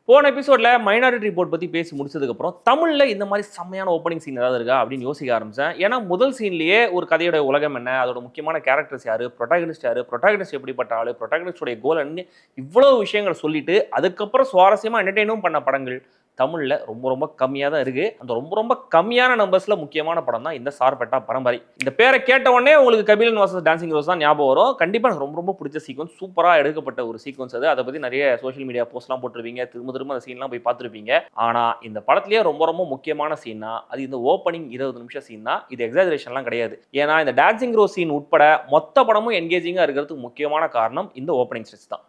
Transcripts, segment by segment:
போன எபிசோட்ல minority report பத்தி பேசி முடிச்சதுக்கு அப்புறம் தமிழ்ல இந்த மாதிரி செம்மையான ஓப்பனிங் சீன் ஏதாவது இருக்கா அப்படின்னு யோசிக்க ஆரம்பிச்சேன். ஏன்னா முதல் சீன்லயே ஒரு கதையோட உலகம் என்ன, அதோட முக்கியமான கேரக்டர்ஸ் யாரு, ப்ரொட்டாகனிஸ்ட் எப்படிப்பட்ட ஆளு, ப்ரொட்டாகனிஸ்டோட கோல் என்ன, இவ்வளவு விஷயங்களை சொல்லிட்டு அதுக்கப்புறம் சுவாரஸ்யமா என்டர்டெயினும் பண்ண படங்கள் தமிழ்ல ரொம்ப ரொம்ப கம்மியா தான் இருக்கு. அந்த ரொம்ப ரொம்ப கம்மியான நம்பர்ஸ்ல முக்கியமான படம் தான் இந்த சார்பட்டா பரம்பரை. இந்த பேரை கேட்ட உடனே உங்களுக்கு கபிலன் vs டான்சிங் ரோஸ் தான் ஞாபகம் வரும். கண்டிப்பா எனக்கு ரொம்ப ரொம்ப பிடிச்ச சீக்வன்ஸ், சூப்பரா எடுக்கப்பட்ட ஒரு சீக்வன்ஸ் அது. அதை பத்தி நிறைய சோஷியல் மீடியா போஸ்ட்லாம் போட்டிருப்பீங்க, திரும்ப திரும்ப அந்த சீன்லாம் போய் பார்த்துருப்பீங்க. ஆனா இந்த படத்திலேயே ரொம்ப ரொம்ப முக்கியமான சீன்னா அது இந்த ஓப்பனிங் 20 நிமிஷம் சீன் தான். இது எக்ஸாஜரேஷன்லாம் கிடையாது. ஏன்னா இந்த டான்சிங் ரோஸ் சீன் உட்பட மொத்த படமும் என்கேஜிங்கா இருக்கிறதுக்கு முக்கியமான காரணம் இந்த ஓப்பனிங் ஸ்ட்ரெச் தான்.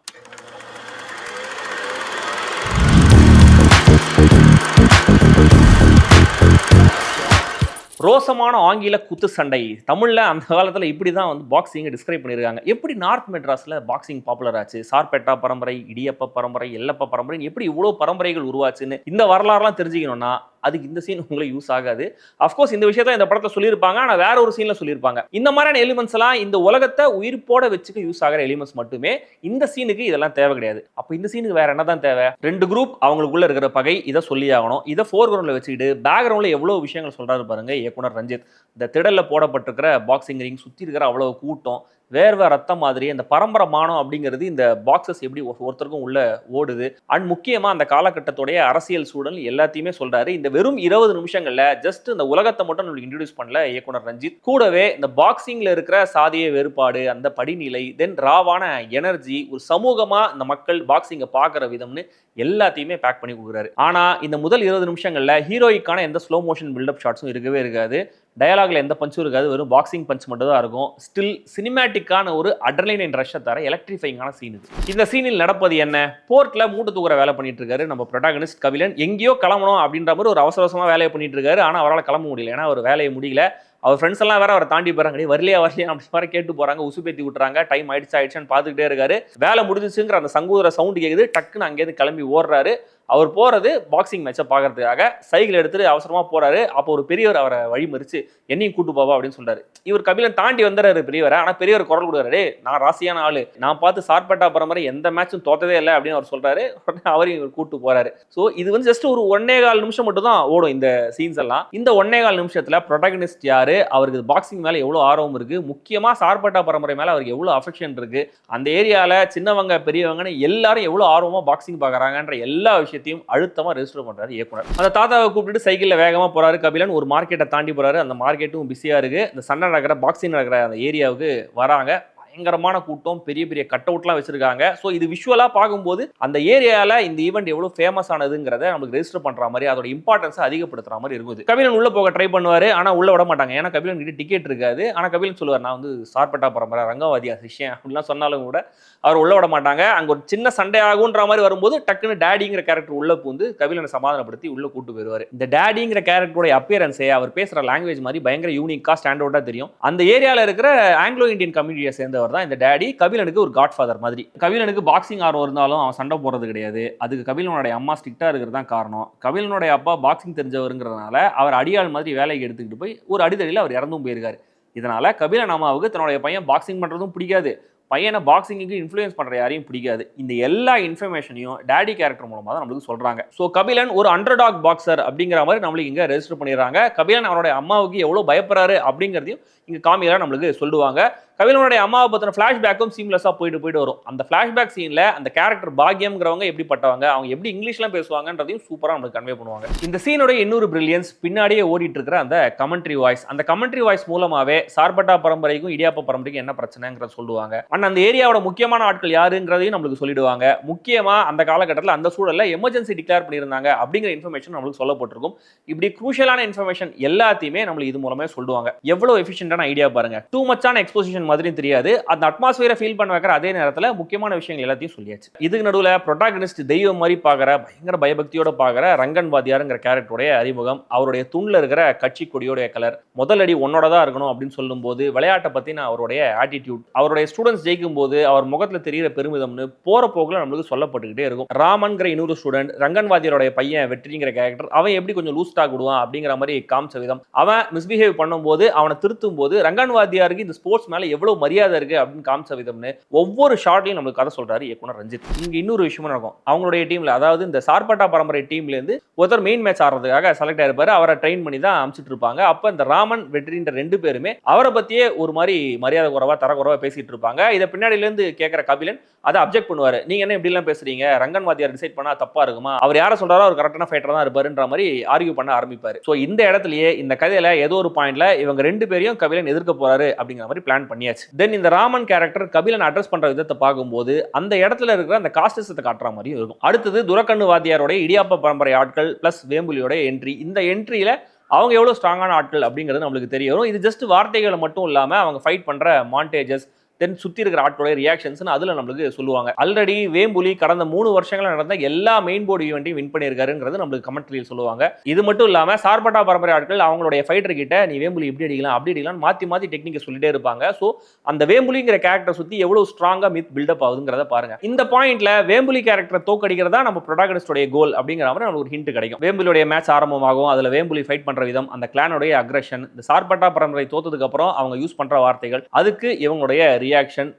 ரோசமான ஆங்கில குத்து சண்டை தமிழ்ல அந்த காலத்துல இப்படிதான் வந்து பாக்ஸிங் டிஸ்கிரைப் பண்ணிருக்காங்க. எப்படி நார்த் மெட்ராஸ்ல பாக்ஸிங் பாப்புலர் ஆச்சு, சார்பேட்டா பரம்பரை, இடியப்ப பரம்பரை, எல்லப்ப பரம்பரை, எப்படி இவ்வளவு பரம்பரைகள் உருவாச்சுன்னு இந்த வரலாறுலாம் தெரிஞ்சுக்கணும்னா அதுக்கு இந்த சீன் உங்களுக்கு யூஸ் ஆகாது. அஃப்கோர்ஸ் இந்த விஷயத்த இந்த படத்தை சொல்லியிருப்பாங்க, ஆனா வேற ஒரு சீன்ல சொல்லியிருப்பாங்க. இந்த மாதிரியான எலிமெண்ட்ஸ் எல்லாம் இந்த உலகத்தை உயிர்ப்போட வச்சுக்க யூஸ் ஆகிற எலிமெண்ட்ஸ் மட்டுமே. இந்த சீனுக்கு இதெல்லாம் தேவை கிடையாது. அப்ப இந்த சீனுக்கு வேற என்னதான் தேவை? ரெண்டு குரூப், அவங்களுக்குள்ள இருக்கிற பகை, இதை சொல்லி ஆகணும். இதை ஃபோர் கிரவுண்ட்ல வச்சுக்கிட்டு பேக்ரவுண்ட்ல எவ்வளவு விஷயங்கள் சொல்றாரு பாருங்க இயக்குனர் ரஞ்சித். இந்த திடல்ல போடப்பட்டிருக்கிற பாக்ஸிங் ரிங், சுத்தி இருக்கிற அவ்வளவு கூட்டம், வேர்வை ரத்தம் மாதிரி அந்த பரம்பரை மானம் அப்படிங்கிறது இந்த பாக்ஸஸ் எப்படி ஒருத்தருக்கும் உள்ள ஓடுது, அண்ட் முக்கியமா அந்த காலகட்டத்துடைய அரசியல் சூழல் எல்லாத்தையுமே சொல்றாரு. இந்த வெறும் 20 நிமிஷங்கள்ல ஜஸ்ட் இந்த உலகத்தை மட்டும் நம்மளுக்கு இன்ட்ரோடியூஸ் பண்ணல இயக்குனர் ரஞ்சித். கூடவே இந்த பாக்ஸிங்ல இருக்கிற சாதிய வேறுபாடு, அந்த படிநிலை, தென் ராவான எனர்ஜி, ஒரு சமூகமா இந்த மக்கள் பாக்ஸிங்கை பார்க்குற விதம்னு எல்லாத்தையுமே பேக் பண்ணி கொடுக்குறாரு. ஆனா இந்த முதல் 20 நிமிஷங்கள்ல ஹீரோய்க்கான எந்த ஸ்லோ மோஷன் பில்டப் ஷாட்ஸும் இருக்கவே இருக்காது. டயலாக்ல எந்த பஞ்சும் இருக்காது, வெறும் பாக்ஸிங் பஞ்ச் மட்டும் தான் இருக்கும். ஸ்டில் சினிமேட்டிக்கான ஒரு அட்ரலைன் ரஷ்ஷை தர எலக்ட்ரிஃபைங்கான சீன் இது. இந்த சீனில் நடப்பது என்ன? போர்ட்ல மூட்டை தூக்குற வேலை பண்ணிட்டு இருக்காரு நம்ம ப்ரொட்டாகனிஸ்ட் கபிலன். எங்கேயோ கிளம்பணும் அப்படின்ற மாதிரி ஒரு அவசரமா வேலையை பண்ணிட்டு இருக்காரு. ஆனா அவரால் கிளம்ப முடியல, ஏன்னா அவர் வேலையை முடியல. அவர் ஃப்ரெண்ட்ஸ் எல்லாம் வேற அவரை தாண்டி போறாங்க, வரலையா அப்படி மாதிரி கேட்டு போறாங்க, உசுப்பேத்தி விட்டுறாங்க. டைம் ஆயிடுச்சுன்னு பார்த்துக்கிட்டே இருக்காரு. வேலை முடிஞ்சிச்சுங்கிற அந்த சங்கூதர சவுண்ட் கேக்குது. டக்குன்னு அங்கேயிருந்து கிளம்பி ஓடுறாரு. அவர் போறது பாக்ஸிங் மேட்சை பார்க்கறதுக்காக. சைக்கிள் எடுத்துட்டு அவசரமா போறாரு. அப்போ ஒரு பெரியவர் அவரை வழிமறிச்சு என்னையும் கூட்டு போவா அப்படின்னு சொல்றாரு. இவர் கபிலன் தாண்டி வந்துறாரு பெரியவரை. ஆனா பெரியவர் குரல் கொடுக்குறாரு, நான் ராசியான ஆளு, நான் பார்த்து சார்பட்டா பரம்பரை எந்த மேட்சும் தோத்ததே இல்லை அப்படின்னு அவர் சொல்றாரு. அவரையும் இவர் கூட்டு போறாரு. ஸோ இது வந்து ஜஸ்ட் ஒரு 1.25 நிமிஷம் மட்டும் தான் ஓடும் இந்த சீன்ஸ் எல்லாம். இந்த 1.25 நிமிஷத்துல ப்ரொட்டாகனிஸ்ட் யாரு, அவருக்கு பாக்ஸிங் மேல எவ்வளவு ஆர்வம் இருக்கு, முக்கியமா சார்பட்டா பரம்பரை மேல அவருக்கு எவ்வளவு அஃபெக்ஷன் இருக்கு, அந்த ஏரியால சின்னவங்க பெரியவங்கன்னு எல்லாரும் எவ்வளவு ஆர்வமா பாக்ஸிங் பாக்குறாங்கன்ற எல்லா விஷயத்தையும் அழுத்தமா ரெஜிஸ்டர் பண்றாரு இயக்குனர். அந்த தாத்தாவை கூப்பிட்டு சைக்கிள்ல வேகமா போறாரு கபிலன். ஒரு மார்க்கெட்டை தாண்டி போறாரு. அந்த மார்க்கெட்டும் பிஸியா இருக்கு. இந்த சண்டை நடக்கிற பாக்ஸிங் நடக்கிற அந்த ஏரியாவுக்கு வராங்க. பயங்கரமான கூட்டம், பெரிய பெரிய கட் அவுட்லாம் வச்சிருக்காங்க. ஸோ இது விஷுவலா பார்க்கும்போது அந்த ஏரியால இந்த ஈவெண்ட் எவ்வளவு ஃபேமஸ் ஆனதுங்கிறத நமக்கு ரெஜிஸ்டர் பண்ற மாதிரி, அதோட இம்பார்ட்டன்ஸை அதிகப்படுத்துற மாதிரி இருக்குது. கபிலன் உள்ள போக ட்ரை பண்ணுவாரு, ஆனா உள்ள விட மாட்டாங்க. ஏன்னா கபிலன் கிட்ட டிக்கெட் இருக்காது. ஆனா கபிலன் சொல்லுவார், நான் வந்து சார்பட்டா பரம்பரை ரங்கவாதியா சிஷ்யன் அப்படிலாம் சொன்னாலும் கூட அவர் உள்ள விட மாட்டாங்க. அங்க ஒரு சின்ன சண்டை ஆகுன்ற மாதிரி வரும்போது டக்குன்னு டேடிங்கிற கேரக்டர் உள்ள பூந்து கபிலனை சமாதானப்படுத்தி உள்ள கூட்டு போயிருவாரு. இந்த டேடிங்கிற கேரக்டரோட அப்பியரன்ஸே அவர் பேசுற லாங்குவேஜ் மாதிரி பயங்கர யூனிக்கா ஸ்டாண்ட் அவுட்டா தெரியும். அந்த ஏரியால இருக்கிற ஆங்கிலோ இந்தியன் கம்யூனிட்டியை சேர்ந்தவர் தான் இந்த டேடி. கபிலனுக்கு ஒரு காட்ஃபாதர் மாதிரி. கபிலனுக்கு பாக்ஸிங் ஆர்வம் இருந்தாலும் அவன் சண்டை போடுறது கிடையாது. அதுக்கு கபிலனுடைய அம்மா ஸ்ட்ரிக்டா இருக்கிறது தான் காரணம். கபிலனுடைய அப்பா பாக்ஸிங் தெரிஞ்சவருங்கிறதுனால அவர் அடியாள் மாதிரி வேலைக்கு எடுத்துக்கிட்டு போய் ஒரு அடிதடியில் அவர் இறந்தும் போயிருக்காரு. இதனால கபிலன் அம்மாவுக்கு தன்னுடைய பையன் பாக்ஸிங் பண்றதும் பிடிக்காது, பையனை பாக்ஸிங்க்கு இன்ஃப்ளூயன்ஸ் பண்ற யாரையும் பிடிக்காது. இந்த எல்லா இன்ஃபர்மேஷனையும் டேடி கேரக்டர் மூலமா தான் நம்மளுக்கு சொல்றாங்க. ஸோ கபிலன் ஒரு அண்டர்டாக் பாக்ஸர் அப்படிங்கிற மாதிரி நம்மளுக்கு இங்க ரெஜிஸ்டர் பண்ணிடுறாங்க. கபிலன் அவருடைய அம்மாவுக்கு எவ்வளவு பயப்படுறாரு அப்படிங்கிறதையும் இங்க காமியில நம்மளுக்கு சொல்லுவாங்க. கபிலனுடைய அம்மாவை பத்தின ஃபிளாஷ்பேக்கும் சீம்லெஸ்ஸா போயிட்டு வரும். அந்த ஃபிளாஷ்பேக் சீன்ல அந்த கேரக்டர் பாக்யம்ங்கிறவங்க எப்படிப்பட்டவங்க, அவங்க எப்படி இங்கிலீஷ்லாம் பேசுவாங்கன்றதையும் சூப்பரா நமக்கு கன்வே பண்ணுவாங்க. இந்த சீனோட இன்னொரு பிரில்லியன்ஸ் பின்னாடியே ஓடிட்டு இருக்கிற அந்த கமெண்ட்ரி வாய்ஸ். அந்த கமெண்ட்ரி வாய்ஸ் மூலமாவே சார்பட்டா பரம்பரைக்கும் இடியாப்ப பரம்பரைக்கும் என்ன பிரச்சனைங்கிறத சொல்லுவாங்க. அண்ட் அந்த ஏரியாவோட முக்கியமான ஆட்கள் யாருங்கிறதையும் நம்மளுக்கு சொல்லிடுவாங்க. முக்கியமா அந்த காலகட்டத்தில் அந்த சூழல்ல எமர்ஜென்சி டிக்ளேர் பண்ணியிருந்தாங்க அப்படிங்கிற இன்ஃபர்மேஷன் நம்மளுக்கு சொல்லப்பட்டிருக்கும். இப்படி குரூஷியலான இன்ஃபர்மேஷன் எல்லாத்தையுமே நம்மளுக்கு இது மூலமே சொல்லுவாங்க. எவ்வளவு எஃபிஷியன்டான ஐடியா பாருங்க. டூ மச்சான எக்ஸ்போசிஷன் மாதிரியும் தெரியாது, அந்த அட்மாஸ்பியரை ஃபீல் பண்ண வைக்கிற அதே நேரத்தில் முக்கியமான விஷயங்கள் எல்லாத்தையும் சொல்லியாச்சு. இதுக்கு நடுவில் ப்ரொட்டாகனிஸ்ட் தெய்வம் மாதிரி பார்க்குற, பயங்கர பயபக்தியோட பார்க்குற ரங்கன் வாத்தியாருங்கிற கேரக்டருடைய அறிமுகம், அவருடைய தூண்ல இருக்கிற கட்சி கொடியோடைய கலர், முதல் அடி உன்னோட தான் இருக்கணும் அப்படின்னு சொல்லும்போது விளையாட்டை பற்றின அவருடைய ஆட்டிடியூட், அவருடைய ஸ்டூடெண்ட்ஸ் ஜெயிக்கும் போது அவர் முகத்தில் தெரிகிற பெருமிதம்னு போற போக்குல நம்மளுக்கு சொல்லப்பட்டுக்கிட்டே இருக்கும். ராமன்கிற இன்னொரு ஸ்டூடெண்ட், ரங்கன் வாத்தியாருடைய பையன் வெற்றிங்கிற கேரக்டர், அவன் எப்படி கொஞ்சம் லூஸ் டாக் விடுவான் அப்படிங்கிற மாதிரி காமிச்ச விதம், அவன் மிஸ்பிஹேவ் பண்ணும்போது அவனை திருத்தும் போது ரங்கன் வாத்தியாருக்கு இந்த ஸ்போர்ட்ஸ் மேலே எவ்வளவு மரியாதை இருக்கு அப்படின்னு காமிச்ச விதம்னு ஒவ்வொரு ஷாட்லையும் நம்மளுக்கு கதை சொல்றாரு இயக்குனர் ரஞ்சித். இங்க இன்னொரு விஷயமும் நடக்கும். அவங்களுடைய டீம்ல, அதாவது இந்த சார்பட்டா பரம்பரை டீம்ல இருந்து ஒருத்தர் மெயின் மேட்ச் ஆடுறதுக்காக செலக்ட் ஆயிருப்பாரு. அவரை ட்ரெயின் பண்ணி தான் அனுப்பிச்சிட்டு இருப்பாங்க. அப்ப இந்த ராமன் வெற்றின்ற 2 பேருமே அவரை பத்தியே ஒரு மாதிரி மரியாதை குறைவா தரக்குறைவா பேசிட்டு இருப்பாங்க. இதை பின்னாடில இருந்து கேட்கிற கபிலன் அதை அப்ஜெக்ட் பண்ணுவாரு. நீங்க என்ன இப்படி எல்லாம் பேசுறீங்க, ரங்கன் வாத்தியார் டிசைட் பண்ணா தப்பா இருக்குமா, அவர் யாரை சொல்றாரோ அவர் கரெக்டான ஃபைட்டர் தான் இருப்பாருன்ற மாதிரி ஆர்கியூ பண்ண ஆரம்பிப்பாரு. சோ இந்த இடத்துலயே இந்த கதையில ஏதோ ஒரு பாயிண்ட்ல இவங்க 2 பேரையும் கபிலன் எதிர்க்க போறாரு அப்படிங்கிற மாதிரி பிளான் பண்ணியாச்சு. தென் இந்த ராமன் கேரக்டர் கபிலன் அட்ரஸ் பண்ற விதத்தை பார்க்கும்போது அந்த இடத்துல இருக்கிற அந்த காஸ்டிசத்தை காட்டுற மாதிரியும் இருக்கும். அடுத்தது துரக்கண்ணு வாத்தியாரோட இடியாப்ப பரம்பரை ஆட்கள் பிளஸ் வேம்புலியோட என்ட்ரி. இந்த என்ட்ரியில அவங்க எவ்வளவு ஸ்ட்ராங்கான ஆட்கள் அப்படிங்கிறது நம்மளுக்கு தெரிய வரும். இது ஜஸ்ட் வார்த்தைகளை மட்டும் இல்லாம அவங்க ஃபைட் பண்ற மாண்டேஜஸ், தென் சுத்தி இருக்கிற ஆட்களோட ரியாக்ஷன்ஸ் அதுல நம்மளுக்கு சொல்லுவாங்க. ஆல்ரெடி வேம்புலி கடந்த 3 வருஷங்களா நடந்த எல்லா மெயின் போர்டு ஈவெண்ட்டையும் வின் பண்ணியிருக்காருங்கிறது நம்மளுக்கு கமெண்ட்ரியில் சொல்லுவாங்க. இது மட்டும் இல்லாம சார்பட்டா பரம்பரை ஆட்கள் அவங்களுடைய ஃபைட்டர் கிட்ட நீ வேம்புலி இப்படி அடிக்கலாம் அப்படி அடிக்கலாம் மாத்தி மாத்தி டெக்னிக்கை சொல்லிட்டே இருப்பாங்க. ஸோ அந்த வேம்புலிங்கிற கேரக்டர் சுத்தி எவ்வளவு ஸ்ட்ராங்கா மித் பில்டப் ஆகுதுங்கிறத பாருங்க. இந்த பாயிண்ட்ல வேம்புலி கேரக்டரை தோக்கடிக்கிறதா நம்ம ப்ரொடாகனிஸ்டோடைய கோல் அப்படிங்கிற மாதிரி நமக்கு ஒரு ஹிண்ட் கிடைக்கும். வேம்புலியோட மேட்ச் ஆரம்பமாகும். அதுல வேம்புலி ஃபைட் பண்ற விதம், அந்த கிளானோடைய அக்ரஷன், இந்த சார்பட்டா பரம்பரை தோத்ததுக்கு அப்புறம் அவங்க யூஸ் பண்ற வார்த்தைகள், அதுக்கு இவங்களுடைய ரியாக்ஷன்,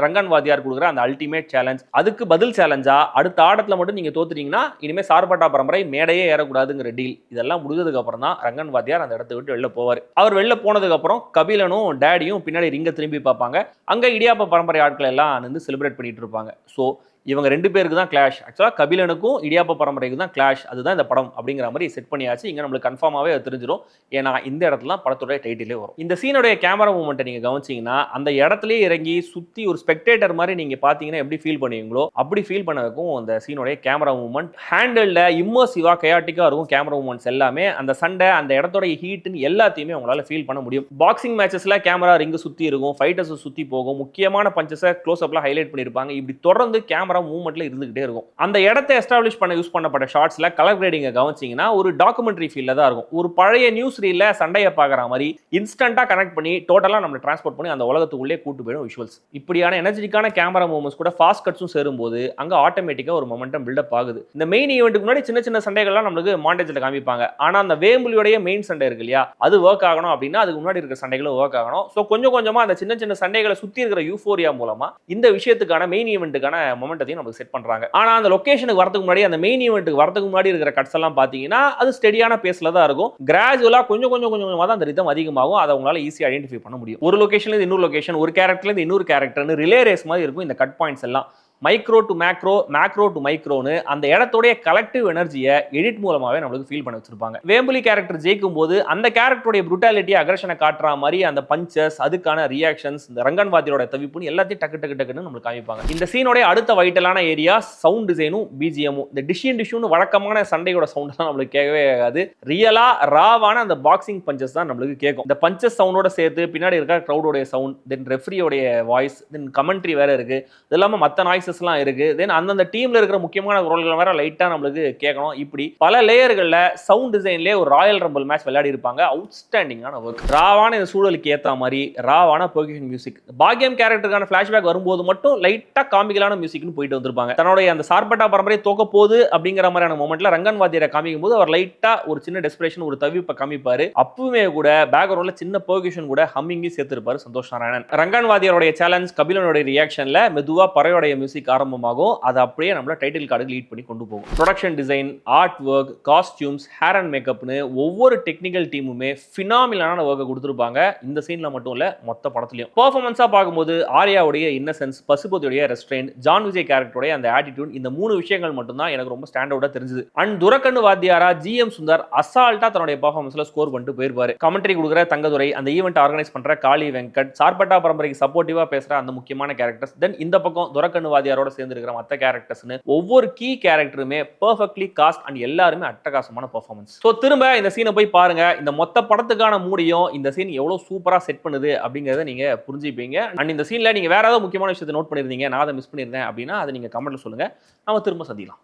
ரங்கன் வாத்தியார் கொடுக்குற அந்த அல்டிமேட் சேலஞ்ச், அதுக்கு பதில் சேலஞ்சா அடுத்த ஆட்டத்துல மட்டும் நீங்க தோத்துட்டீங்கன்னா இனிமே சார்பட்டா பரம்பரை மேடையே ஏறக்கூடாதுங்கிற டீல். இதெல்லாம் முடிஞ்சதுக்கு அப்புறம் தான் ரங்கன் வாத்தியார் அந்த இடத்தை விட்டு வெளில போவார். அவர் வெளில போனதுக்கு அப்புறம் கபிலனும் டேடியும் பின்னாடி ரிங்க திரும்பி பார்ப்பாங்க. அங்க இடியாப்ப பரம்பரை ஆட்கள் எல்லாம் வந்து செலிப்ரேட் பண்ணிட்டு இருப்பாங்க. ஸோ இவங்க 2 பேருக்கு தான் கிளாஷ். ஆக்சுவலாக கபிலனுக்கும் இடியாப்ப பரம்பரைக்கு தான் கிளாஷ். அதுதான் இந்த படம் அப்படிங்கிற மாதிரி செட் பண்ணியாச்சு. இங்கே நம்மளுக்கு கன்ஃபார்மாகவே அது தெரிஞ்சிடும். ஏன்னா இந்த இடத்துல படத்துடைய டைட்டிலே வரும். இந்த சீனுடைய கேமரா மூமெண்ட்டை நீங்கள் கவனிச்சிங்கன்னா அந்த இடத்துலேயே இறங்கி சுற்றி ஒரு ஸ்பெக்டேட்டர் மாதிரி நீங்கள் பார்த்தீங்கன்னா எப்படி ஃபீல் பண்ணுவீங்களோ அப்படி ஃபீல் பண்ணதுக்கும் அந்த சீனுடைய கேமரா மூமெண்ட் ஹேண்டில் இம்மர்சிவாக கயாட்டிக்காக இருக்கும். கேமரா மூமெண்ட்ஸ் எல்லாமே அந்த சண்டை, அந்த இடத்தோடைய ஹீட்டுன்னு எல்லாத்தையுமே உங்களால் ஃபீல் பண்ண முடியும். பாக்ஸிங் மேட்சஸில் கேமரா ரிங்கு சுற்றி இருக்கும், ஃபைட்டர்ஸ் சுற்றி போகும், முக்கியமான பஞ்சஸை க்ளோஸ் அப்ல ஹைலைட் பண்ணியிருப்பாங்க. இப்படி தொடர்ந்து கேமரா மூவ்மெண்ட்ல இருந்துகிட்டே இருக்கும். அந்த இடத்தை எஸ்டாப்லிஷ் பண்ண யூஸ் பண்ணப்பட்ட ஷாட்ஸ்ல கலர் கிரேடிங்க கவனிச்சீங்கன்னா ஒரு டாக்குமெண்ட்ரி ஃபீல்ல தான் இருக்கும். ஒரு பழைய நியூஸ் ரீல்ல சண்டையை பார்க்குற மாதிரி இன்ஸ்டன்டா கனெக்ட் பண்ணி டோட்டலா நம்ம டிரான்ஸ்போர்ட் பண்ணி அந்த உலகத்துக்குள்ளே கூட்டு போயிடும் விஷுவல்ஸ். இப்படியான எனர்ஜெட்டிக்கான கேமரா மூவ்மெண்ட்ஸ் கூட ஃபாஸ்ட் கட்ஸும் சேரும்போது அங்க ஆட்டோமேட்டிக்கா ஒரு மொமெண்டம் பில்டப் ஆகுது. இந்த மெயின் ஈவெண்ட்டுக்கு முன்னாடி சின்ன சின்ன சண்டைகள்லாம் நம்மளுக்கு மாண்டேஜ்ல காமிப்பாங்க. ஆனா அந்த வேம்புலியோடைய மெயின் சண்டை இருக்கு இல்லையா, அது ஒர்க் ஆகணும் அப்படின்னா அதுக்கு முன்னாடி இருக்கிற சண்டைகளும் ஒர்க் ஆகணும். ஸோ கொஞ்சம் கொஞ்சமா அந்த சின்ன சின்ன சண்டைகளை சுத்தி இருக்கிற யூஃபோரியா மூலமா இந்த விஷயத்துக்கான மெயின் ஈவெண்ட்டுக்கான மொமெண்டத்தையும் நமக்கு செட் பண்றாங்க. ஆனா அந்த லொகேஷனுக்கு வரதுக்கு முன்னாடி, அந்த மெயின் ஈவெண்ட்டுக்கு வரதுக்கு முன்னாடி இருக்கிற கட்ஸ் எல்லாம் பாத்தீங்கன்னா அது ஸ்டெடியான பேஸ்ல தான் இருக்கும். கிராஜுவலா கொஞ்சம் கொஞ்சமா தான் அந்த ரிதம் அதிகமாகும். அதை உங்களால ஈஸியா ஐடென்டிஃபை பண்ண முடியும். ஒரு லொகேஷன்ல இருந்து இன்னொரு லொகேஷன், ஒரு கேரக்டர்ல இருந்து இன்னொரு கேரக்டர்னு ரிலே ரேஸ் மாதிரி இருக்கும் இந்த கட் பாயிண்ட்ஸ் எல்லாம். Micro to macro, macro to மைக்ரோன்னு அந்த இடத்தோடைய கலெக்டிவ் எனர்ஜியை எடிட் மூலமாவே நம்மளுக்கு ஃபீல் பண்ண வச்சிருப்பாங்க. வேம்புலி கேரக்டர் ஜெயிக்கும் போது அந்த கேரக்டருடைய புரூட்டாலிட்டி, அக்ரஷனை காட்டுற மாதிரி அந்த பஞ்சஸ், அதுக்கான ரியாக்ஷன்ஸ், இந்த ரங்கன் வாத்தியோட தவிப்புன்னு எல்லாத்தையும் டக்குன்னு நம்மளுக்கு காமிப்பாங்க. இந்த சீனோடைய அடுத்த வைட்டலான ஏரியா சவுண்ட் டிசைனும் பிஜிஎமும். இந்த டிஷ்யூன்னு வழக்கமான சண்டையோட சவுண்ட் எல்லாம் நம்மளுக்கு கேட்கவே ஆகாது. ரியலா ராவான அந்த பாக்ஸிங் பஞ்சஸ் தான் நம்மளுக்கு கேட்கும். இந்த பஞ்சஸ் சவுண்டோட சேர்த்து பின்னாடி இருக்கிற கிரௌடோடைய சவுண்ட், தென் ரெஃப்ரியோடைய வாய்ஸ், தென் கமெண்ட்ரி வேற இருக்கு. இது இல்லாம மத்த நாய்ஸஸ் எல்லாம் இருக்கு. தென் அந்தந்த டீம்ல இருக்கிற முக்கியமான ரோல்கள் வேற லைட்டா நம்மளுக்கு கேட்கணும். இப்படி பல லேயர்கள்ல சவுண்ட் டிசைன்லயே ஒரு ராயல் ரம்பிள் மேட்ச் விளையாடி இருப்பாங்க. அவுட்ஸ்டாண்டிங்கான ஒர்க். ராவான இந்த சூழலுக்கு ஏத்த மாதிரி ராவான பெர்கஷன் மியூசிக். பாக்யம் கேரக்டருக்கான ஃபிளாஷ்பேக் வரும்போது மட்டும் லைட்டா காமிக்கலான மியூசிக்னு போயிட்டு வந்திருப்பாங்க. தன்னுடைய அந்த சார்பட்டா பரம்பரை தோக்க போகுது அப்படிங்கிற மாதிரியான மொமெண்ட்ல ரங்கன் வாத்தியரை காமிக்கும் போது அவர் லைட்டா ஒரு சின்ன டெஸ்பிரேஷன், ஒரு தவிப்பை காமிப்பாரு. அப்பவுமே கூட பேக்ரவுண்ட்ல சின்ன பெர்கஷன் கூட ஹம்மிங்கி சேர்த்திருப்பாரு சந்தோஷ் நாராயணன். ரங்கன் வாத்தியருடைய சேலஞ்ச், கபிலனுடைய ரியாக்ஷன்ல மெதுவா பறையோடைய மியூசிக் ஆரம்பமாகும். அது அப்படியே நம்மள டைட்டில் கார்டு லீட் பண்ணி கொண்டு போகும். Production design, art work, costumes, hair and மேக்கப்னு ஒவ்வொரு டெக்னிக்கல் டீமுமே ஃபினாமினலான ஒர்க்கை கொடுத்துருப்பாங்க. இந்த சீன்ல மட்டும் இல்ல, மொத்த படத்துலயும். பெர்ஃபார்மன்ஸா பார்க்கும்போது ஆர்யாவுடைய இன்னசென்ஸ், பசுபதியுடைய ரெஸ்ட்ரெயின்ட், ஜான் விஜய் கேரக்டருடைய அந்த ஆட்டிடியூட், இந்த 3 விஷயங்கள் மட்டும் தான் எனக்கு ரொம்ப ஸ்டாண்ட் அவுட்டா தெரிஞ்சது. அண்ட் துரக்கண்ணு வாத்தியாரா ஜிஎம் சுந்தர் அசால்ட்டா தன்னுடைய பெர்ஃபார்மன்ஸ்ல ஸ்கோர் பண்ணிட்டு போயிருப்பாரு. கமெண்ட்ரி கொடுக்குற தங்கதுரை, அந்த ஈவெண்ட் ஆர்கனைஸ் பண்ற காளி வெங்கட், சார்பட்டா பரம்பரைக்கு சப்போர்ட்டிவா பேசுற அந்த முக்கியமான கேரக்டர்ஸ், தென் இந்த பக்கம் துரக்கண்ணு வாத்தியாரோட சேர்ந்து இருக்கிற மற்ற கேரக்டர்ஸ்னு ஒவ்வொரு கீ கேரக்டருமே பெர்ஃபெக்ட்லி காஸ்ட் அண்ட் எல்லாருமே அட்டகாசமான பெர்ஃபார்மன்ஸ். ஸோ திரும்ப இந்த சீனை போய் பாருங்க. இந்த மொத்த படத்துக்கான மூடியும் இந்த சீன் எவ்வளவு சூப்பரா செட் பண்ணுது அப்படிங்கறத நீங்க புரிஞ்சுப்பீங்க. அண்ட் இந்த சீன்ல நீங்க வேற ஏதாவது முக்கியமான விஷயத்தை நோட் பண்ணிருந்தீங்க, நான் அதை மிஸ் பண்ணிருந்தேன் அப்படின்னா அதை நீங்க கமெண்ட்ல சொல்லுங்க. நாம திரும்ப சந்திக்கலாம்.